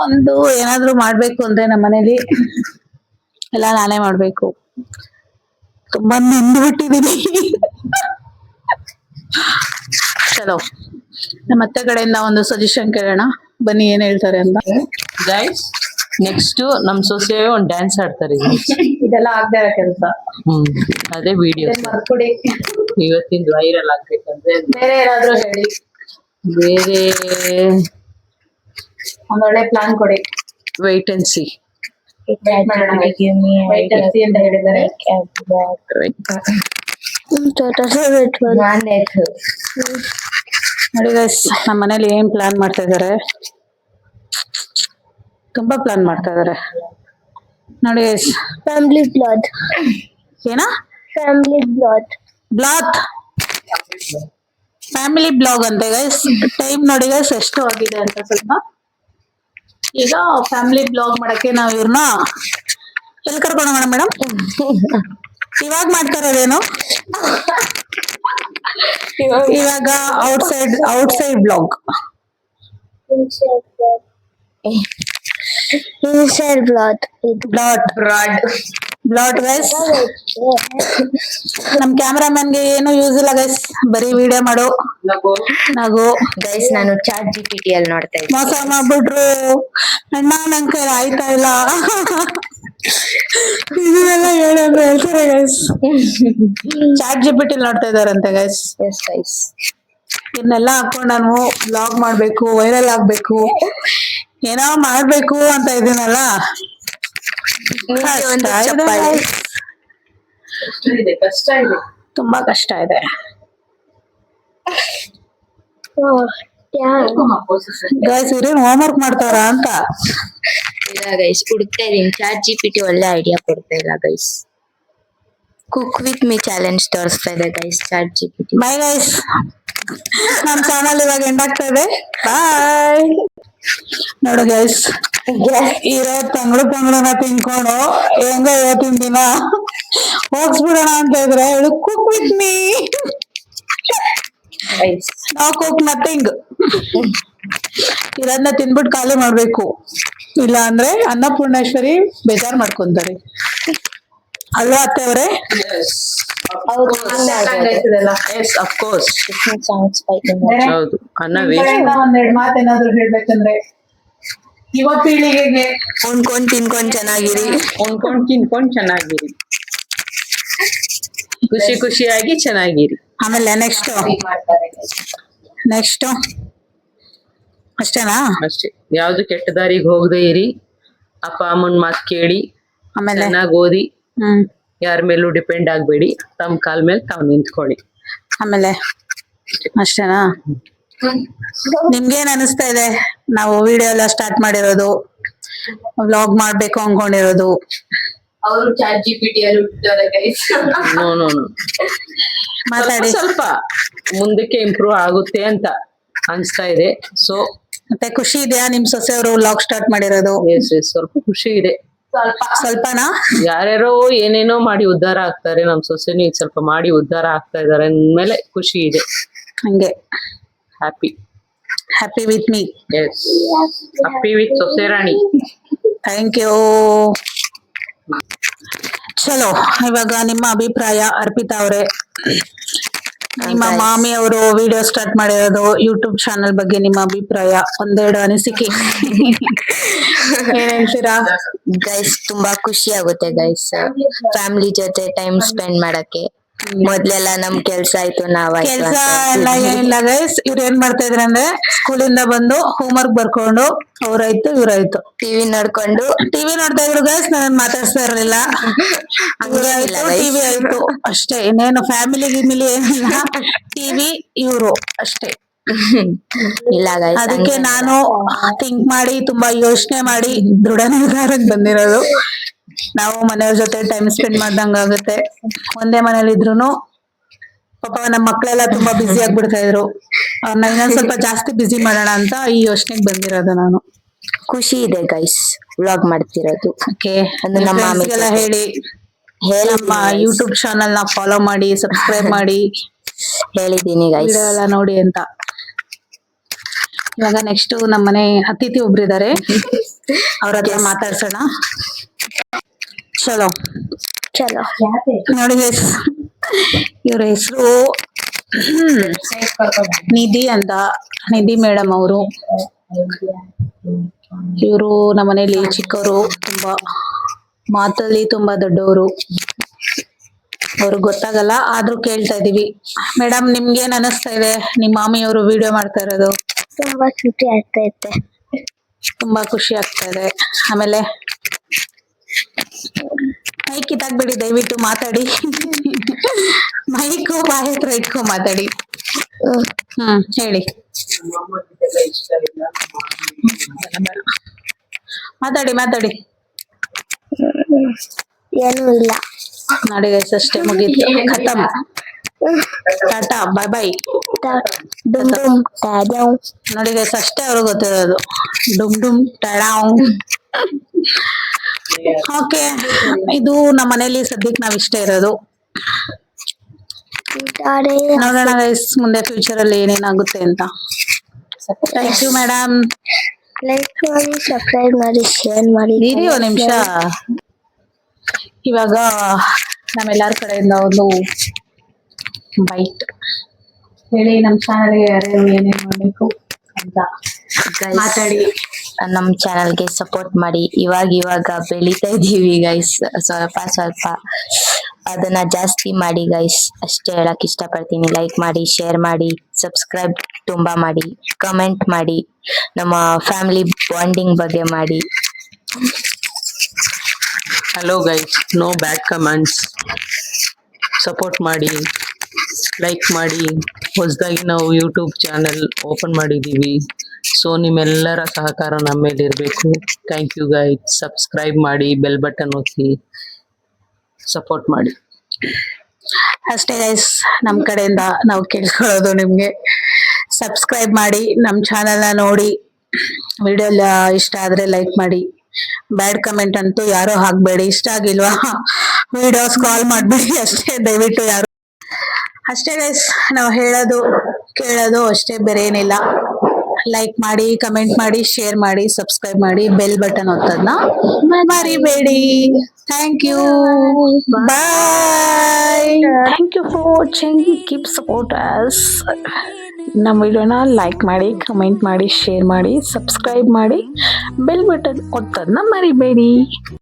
ಒಂದು ಏನಾದ್ರು ಮಾಡ್ಬೇಕು ಅಂದ್ರೆ ನಮ್ಮ ಮನೇಲಿ ಎಲ್ಲ ನಾನೇ ಮಾಡ್ಬೇಕು. ತುಂಬಾ ನೊಂದ್ಬಿಟ್ಟಿದೀನಿ. ಚಲೋ ನಮ್ಮ ಅತ್ತೆ ಕಡೆಯಿಂದ ಒಂದು ಸಜೆಷನ್ ಕೇಳೋಣ, ಬನ್ನಿ ಏನ್ ಹೇಳ್ತಾರೆ ಅಂತ. ಗೈಸ್, ನೆಕ್ಸ್ಟ್ ನಮ್ ಸೊಸೆ ಒಂದ್ ಡ್ಯಾನ್ಸ್ ಆಡ್ತಾರೆ. ಇದೆಲ್ಲ ಆಗದೆ ಇರೋ ಕೆಲಸ. ಅದೇ ವಿಡಿಯೋ ಮಾಡ್ಕೊಡಿ. ಇವತ್ತಿಂದ ವೈರಲ್ ಆಗ್ಬೇಕಂದ್ರೆ ಬೇರೆ ಏನಾದ್ರು ಹೇಳಿ, ಬೇರೆ ಒಂದೊಳ್ಳೆ ಪ್ಲಾನ್ ಕೊಡಿ. White and C. ಅಂತ ಹೇಳಿದ್ದಾರೆ. ನೋಡಿ ಗೈಸ್, ನಮ್ಮ ಮನೇಲಿ ಏನ್ ಪ್ಲಾನ್ ಮಾಡ್ತಾ ಇದಾರೆ, ತುಂಬಾ ಪ್ಲಾನ್ ಮಾಡ್ತಾ ಇದಾರೆ ನೋಡಿ ಗೈಸ್. Family blog. ಏನ family blog. Blog, family blog ಅಂತ ಗೈಸ್. ಟೈಮ್ ನೋಡಿ ಗೈಸ್ ಎಷ್ಟು ಆಗಿದೆ ಅಂತ. ಸ್ವಲ್ಪ ಈಗ ಫ್ಯಾಮಿಲಿ ಬ್ಲಾಗ್ ಮಾಡಕ್ಕೆ ನಾವ್ ಇವ್ರನ್ನ ಎಲ್ಲಿ ಕರ್ಕೊಂಡು ಹೋಗೋಣ ಮೇಡಮ್? ಇವಾಗ ಮಾಡ್ತಾ ಇರೋದೇನು? ಇವಾಗ outside blog. Inside blog. Blood guys. ನಮ್ ಕ್ಯಾಮ್ರಾಮನ್ಗೆ ಏನು ಯೂಸ್ ಇಲ್ಲ ಗೈಸ್, ಬರೀ ವಿಡಿಯೋ ಮಾಡು ನಗು. ಗೈಸ್, ನಾನು ಚಾಟ್ ಜಿಪಿಟಿ ಅಲ್ಲಿ ನೋಡ್ತಾ ಇದ್ದೆ. ಮೋಸ ಮಾಡ್ಬಿಟ್ರು ಅಣ್ಣ, ನನ್ ಕೈ ಆಯ್ತಾ ಇಲ್ಲ. ಇದನ್ನೆಲ್ಲ ಹೇಳೋದು ಹೇಳ್ತಾರೆ ಗೈಸ್. ಚಾಟ್ ಜಿಪಿಟಿ ನೋಡ್ತಾ ಇದಾರಂತೆ ಗೈಸ್. ಎಸ್ ಗೈಸ್, ಇದನ್ನೆಲ್ಲ ಹಾಕೊಂಡು ನಾನು ಬ್ಲಾಗ್ ಮಾಡ್ಬೇಕು, ವೈರಲ್ ಆಗ್ಬೇಕು, ಏನೋ ಮಾಡ್ಬೇಕು ಅಂತ ಇದೀನಲ್ಲ. ಕಷ್ಟ ಇದೆ, ತುಂಬಾ ಕಷ್ಟ ಇದೆ ಗೈಸ್. ಇವ್ರೇನ್ ಹೋಮ್ ವರ್ಕ್ ಮಾಡ್ತಾರ ಅಂತ ಇಲ್ಲ ಗೈಸ್, ಹುಡುಕ್ತಾ ಇದೀನಿ. ಚಾಟ್ ಜಿಪಿಟಿ ಒಳ್ಳೆ ಐಡಿಯಾ ಕೊಡ್ತಾ ಇಲ್ಲ guys. Cook with me challenge ತೋರಿಸ್ತಾ ಇದೆ guys chat GPT. Bye guys, ನಮ್ ಚಾನಲ್ ಇವಾಗ ಎಂಡ್ ಆಗ್ತಾ ಇದೆ. ಬಾಯ್. ನೋಡು ಗೈಸ್, ಇರೋ ತಂಗಳನ್ನ ತಿನ್ಕೊಂಡು ಹೆಂಗ ಇವತ್ತಿನ ದಿನ ಹೋಗ್ಸ್ಬಿಡೋಣ ಅಂತ ಇದ್ರೆ ಹೇಳು cook with me. No cook nothing. ಇದನ್ನ ತಿನ್ಬಿಟ್ಟು ಖಾಲಿ ಮಾಡ್ಬೇಕು, ಇಲ್ಲ ಅಂದ್ರೆ ಅನ್ನಪೂರ್ಣೇಶ್ವರಿ ಬೇಜಾರ್ ಮಾಡ್ಕೊಂತಾರೆ ಅಲ್ವಾ ಅತ್ತೆ ಅವರೇ? ಹೌದು. ಒಂದೆರಡು ಮಾತೇನಾದ್ರು ಹೇಳ್ಬೇಕಂದ್ರೆ, ಯುವ ಪೀಳಿಗೆಗೆ ಉಣ್ಕೊಂಡ್ ತಿನ್ಕೊಂಡ್ ಚೆನ್ನಾಗಿರಿ, ತಿನ್ಕೊಂಡ್ ಚೆನ್ನಾಗಿರಿ, ಖುಷಿಯಾಗಿ ಚೆನ್ನಾಗಿರಿ. ಆಮೇಲೆ ನೆಕ್ಸ್ಟ್ ಅಷ್ಟೇನಾ? ಅಷ್ಟೇ. ಯಾವ್ದು ಕೆಟ್ಟ ದಾರಿಗೆ ಹೋಗದೆ ಇರಿ, ಅಪ್ಪ ಅಮ್ಮನ್ ಮಾತ್ ಕೇಳಿ, ಆಮೇಲೆ ಚೆನ್ನಾಗಿ ಓದಿ, ಯಾರ ಮೇಲೂ ಡಿಪೆಂಡ್ ಆಗ್ಬೇಡಿ, ತಮ್ಮ ಕಾಲ್ ಮೇಲೆ ತಾವ್ ನಿಂತ್ಕೊಳ್ಳಿ. ಆಮೇಲೆ ಅಷ್ಟೇನಾ? ನಿಮ್ಗೇನ್ ಅನಿಸ್ತಾ ಇದೆ? ನಾವು ವಿಡಿಯೋ ಎಲ್ಲ ಸ್ಟಾರ್ಟ್ ಮಾಡಿರೋದು, ವ್ಲಾಗ್ ಮಾಡ್ಬೇಕು ಅನ್ಕೊಂಡಿರೋದು. ಅವರು ಚಾಟ್ ಜಿಪಿಟಿ ಅಲ್ಲಿ ಹುಟ್ಟಿದ್ದಾರೆ ಗೈಸ್. ನೋ ಮಾತಾಡಿ. ಸ್ವಲ್ಪ ಮುಂದಕ್ಕೆ ಇಂಪ್ರೂವ್ ಆಗುತ್ತೆ ಅಂತ ಅನ್ಸ್ತಾ ಇದೆ. ಸೊ ಮತ್ತೆ ಖುಷಿ ಇದೆಯಾ ನಿಮ್ ಸೊಸೆಯವರು ವ್ಲಾಗ್ ಸ್ಟಾರ್ಟ್ ಮಾಡಿರೋದು? ಸ್ವಲ್ಪ ಖುಷಿ ಇದೆ. ಸ್ವಲ್ಪನಾ? ಯಾರ್ಯಾರೋ ಏನೇನೋ ಮಾಡಿ ಉದ್ಧಾರ ಆಗ್ತಾರೆ, ನಮ್ ಸೊಸೆನೂ ಈಗ ಸ್ವಲ್ಪ ಮಾಡಿ ಉದ್ಧಾರ ಆಗ್ತಾ ಇದಾರೆ ಅಂದ್ಮೇಲೆ ಖುಷಿ ಇದೆ. ಹಂಗೆ happy with me. Yes, happy with ಸೊಸೆ ರಾಣಿ. Thank you. ಚಲೋ, ಇವಾಗ ನಿಮ್ಮ ಅಭಿಪ್ರಾಯ ಅರ್ಪಿತಾ ಅವರೇ. ನಿಮ್ಮ ಮಾಮಿ ಅವರು ವಿಡಿಯೋ ಸ್ಟಾರ್ಟ್ ಮಾಡಿರೋದು ಯೂಟ್ಯೂಬ್ ಚಾನಲ್ ಬಗ್ಗೆ ನಿಮ್ಮ ಅಭಿಪ್ರಾಯ, ಒಂದೆರಡು ಅನಿಸಿಕೆ ಏನ್ ಹೇಳ್ತೀರಾ? ಗೈಸ್, ತುಂಬಾ ಖುಷಿ ಆಗುತ್ತೆ ಗೈಸ್ ಫ್ಯಾಮಿಲಿ ಜೊತೆ ಟೈಮ್ ಸ್ಪೆಂಡ್ ಮಾಡಕ್ಕೆ. ಮೊದ್ಲೆಲ್ಲ ನಮ್ ಕೆಲ್ಸ ಆಯ್ತು, ಕೆಲ್ಸ ಎಲ್ಲ ಏನಿಲ್ಲ ಗೈಸ್. ಇವ್ರು ಏನ್ ಮಾಡ್ತಾ ಇದ್ರ ಅಂದ್ರೆ, ಸ್ಕೂಲಿಂದ ಬಂದು ಹೋಮ್ ವರ್ಕ್ ಬರ್ಕೊಂಡು ಅವ್ರಾಯ್ತು ಇವ್ರಾಯ್ತು ಟಿವಿ ನೋಡ್ಕೊಂಡು ಟಿವಿ ನೋಡ್ತಾ ಇದ್ರು ಗೈಸ್. ನಾನು ಮಾತಾಡ್ಸ್ತಾ ಇರ್ಲಿಲ್ಲ. ಟಿವಿ ಆಯ್ತು ಅಷ್ಟೇ, ಇನ್ನೇನು ಫ್ಯಾಮಿಲಿ ಗಿಮಿಲಿ ಏನಿಲ್ಲ, ಟಿವಿ ಇವ್ರು ಅಷ್ಟೇ. ಇಲ್ಲ ಗೈಸ್, ಅದಕ್ಕೆ ನಾನು ಥಿಂಕ್ ಮಾಡಿ, ತುಂಬಾ ಯೋಚನೆ ಮಾಡಿ ದೃಢ ನಿರ್ಧಾರಕ್ಕೆ ಬಂದಿರೋದು. ನಾವು ಮನೆಯವ್ರ ಜೊತೆ ಟೈಮ್ ಸ್ಪೆಂಡ್ ಮಾಡ್ದಂಗ ಆಗುತ್ತೆ. ಒಂದೇ ಮನೇಲಿ ಇದ್ರುನು ಪಾಪ ನಮ್ಮ ಮಕ್ಕಳೆಲ್ಲ ತುಂಬಾ ಬ್ಯುಸಿ ಆಗ್ಬಿಡ್ತಾ ಇದ್ರು. ಅವ್ರನ್ನ ಇನ್ನೊಂದ್ ಸ್ವಲ್ಪ ಜಾಸ್ತಿ ಬ್ಯುಸಿ ಮಾಡೋಣ ಅಂತ ಈ ಯೋಚನೆಗೆ ಬಂದಿರೋದು ನಾನು. ಖುಷಿ ಇದೆ ಗೈಸ್ ವ್ಲಾಗ್ ಮಾಡ್ತಿರೋದು. ನಮ್ಮ ಹೇಳಿ, ನಮ್ಮ ಯೂಟ್ಯೂಬ್ ಚಾನಲ್ ನ ಫಾಲೋ ಮಾಡಿ, ಸಬ್ಸ್ಕ್ರೈಬ್ ಮಾಡಿ, ಹೇಳಿದೀನಿ ಗೈಸ್ ಎಲ್ಲ ನೋಡಿ ಅಂತ. ಇವಾಗ ನೆಕ್ಸ್ಟ್ ನಮ್ಮನೆ ಅತಿಥಿ ಒಬ್ರಿದ್ದಾರೆ, ಅವ್ರ ಹತ್ರ ಮಾತಾಡ್ಸೋಣ. ಚಲೋ ಚಲೋ ನೋಡಿ ಗೈಸ್, ಇವ್ರ ಹೆಸರು ನಿಧಿ ಅಂತ, ನಿಧಿ ಮೇಡಮ್ ಅವರು. ಇವರು ನಮ್ಮನೇಲಿ ಚಿಕ್ಕವರು, ತುಂಬಾ ಮಾತಲ್ಲಿ ತುಂಬಾ ದೊಡ್ಡವರು. ಅವ್ರಿಗೆ ಗೊತ್ತಾಗಲ್ಲ, ಆದ್ರೂ ಕೇಳ್ತಾ ಇದೀವಿ. ಮೇಡಮ್, ನಿಮ್ಗೇನ್ ಅನಿಸ್ತಾ ಇದೆ ನಿಮ್ ಮಾಮಿಯವರು ವಿಡಿಯೋ ಮಾಡ್ತಾ ಇರೋದು? ತುಂಬಾ ಖುಷಿ ಆಗ್ತೈತೆ. ತುಂಬಾ ಖುಷಿ ಆಗ್ತಾ ಇದೆ. ಆಮೇಲೆ ಮೈಕ್ ಕಿತ್ತಾಕ್ಬಿಡಿ ದಯವಿಟ್ಟು, ಮಾತಾಡಿ. ಮೈಕು ಬಾಯಿ ಹತ್ರ ಇಟ್ಕೊ ಮಾತಾಡಿ. ಹೇಳಿ. ಮಾತಾಡಿ. ಏನೂ ಇಲ್ಲ. ನೋಡಿ ಗೈಸ್, ಅಷ್ಟೇ ಮುಗೀತು, ಖತಮ್. ಟಾಟಾ, ಬಾಯ್ ಬಾಯ್. ಡುಮ್ ಡುಮ್ ಟಾಡಾವ್. ನೋಡಿ ಗೈಸ್, ಅಷ್ಟೇ ಅವ್ರಿಗೆ ಗೊತ್ತಿರೋದು. ಡುಮ್ ಡುಮ್ ಟಡಾವ್. ಓಕೆ, ಇದು ನಮ್ಮ ಮನೇಲಿ ಸದ್ಯಕ್ಕೆ ನಾವ್ ಇಷ್ಟೇ ಇರೋದು. ನೋಡೋಣ ಗೈಸ್ ಮುಂದೆ ಫ್ಯೂಚರ್ ಅಲ್ಲಿ ಏನೇನಾಗುತ್ತೆ ಅಂತ. Thank you madam. ಲೈಕ್ ಮಾಡಿ, ಸಬ್ಸ್ಕ್ರೈಬ್ ಮಾಡಿ, ಶೇರ್ ಮಾಡಿ. ಇರಿ ಒಂದ್ ನಿಮಿಷ. ಇವಾಗ ನಮ್ಮೆಲ್ಲರ ಕಡೆಯಿಂದ ಒಂದು ಬೈಟ್ ಹೇಳಿ, ನಮ್ ಚಾನಲ್ಗೆ ಯಾರ್ಯಾರು ಏನೇನ್ ಮಾಡ್ಬೇಕು ಅಂತ ಮಾತಾಡಿ. ನಮ್ ಚಾನಲ್ಗೆ ಸಪೋರ್ಟ್ ಮಾಡಿ. ಇವಾಗ ಬೆಳಿತಾ ಇದೀವಿ ಗೈಸ್, ಸ್ವಲ್ಪ ಅದನ್ನ ಜಾಸ್ತಿ ಮಾಡಿ ಗೈಸ್, ಅಷ್ಟೇ ಹೇಳಕ್ ಇಷ್ಟಪಡ್ತೀನಿ. ಲೈಕ್ ಮಾಡಿ, ಶೇರ್ ಮಾಡಿ, ಸಬ್ಸ್ಕ್ರೈಬ್ ತುಂಬಾ ಮಾಡಿ, ಕಮೆಂಟ್ ಮಾಡಿ, ನಮ್ಮ ಫ್ಯಾಮಿಲಿ ಬಾಂಡಿಂಗ್ ಬಗ್ಗೆ ಮಾಡಿ. Hello guys, no bad comments. Support ಮಾಡಿ, ಲೈಕ್ ಮಾಡಿ. ಹೊಸದಾಗಿ ನಾವು ಯೂಟ್ಯೂಬ್ ಚಾನೆಲ್ ಓಪನ್ ಮಾಡಿದ್ದೀವಿ, ಸೊ ನಿಮ್ಮೆಲ್ಲರ ಸಹಕಾರ ನಮ್ಮ ಮೇಲೆ ಇರಬೇಕು. Thank you guys. ಸಬ್ಸ್ಕ್ರೈಬ್ ಮಾಡಿ, ಬೆಲ್ ಬಟನ್ ಒತ್ತಿ, ಸಪೋರ್ಟ್ ಮಾಡಿ. ಅಷ್ಟೇ ಗೈಸ್, ನಮ್ ಕಡೆಯಿಂದ ನಾವು ಕೇಳ್ಕೊಳ್ಳೋದು ನಿಮ್ಗೆ. ಸಬ್ಸ್ಕ್ರೈಬ್ ಮಾಡಿ, ನಮ್ ಚಾನೆಲ್ನ ನೋಡಿ. ವಿಡಿಯೋ ಇಷ್ಟ ಆದ್ರೆ ಲೈಕ್ ಮಾಡಿ. ಬ್ಯಾಡ್ ಕಮೆಂಟ್ ಅಂತೂ ಯಾರು ಹಾಕ್ಬೇಡಿ. ಇಷ್ಟ ಆಗಿಲ್ವಾ ವಿಡಿಯೋ ಸ್ಕ್ರಾಲ್ ಮಾಡ್ಬೇಡಿ ಅಷ್ಟೇ, ದಯವಿಟ್ಟು ಯಾರು. ಅಷ್ಟೇ ಗೈಸ್, ನಾವು ಹೇಳೋದು ಕೇಳೋದು ಅಷ್ಟೇ, ಬೇರೆ ಏನಿಲ್ಲ. ಲೈಕ್ ಮಾಡಿ, ಕಮೆಂಟ್ ಮಾಡಿ, ಶೇರ್ ಮಾಡಿ, ಸಬ್ಸ್ಕ್ರೈಬ್ ಮಾಡಿ, ಬೆಲ್ ಬಟನ್ ಒತ್ತೋದನ್ನ ಮರಿಬೇಡಿ. Thank you, bye. Thank you for watching. Keep support us. ನಮ್ಮ ವಿಡಿಯೋನ ಲೈಕ್ ಮಾಡಿ, ಕಮೆಂಟ್ ಮಾಡಿ, ಶೇರ್ ಮಾಡಿ, ಸಬ್ಸ್ಕ್ರೈಬ್ ಮಾಡಿ, ಬೆಲ್ ಬಟನ್ ಒತ್ತೋದನ್ನ ಮರಿಬೇಡಿ.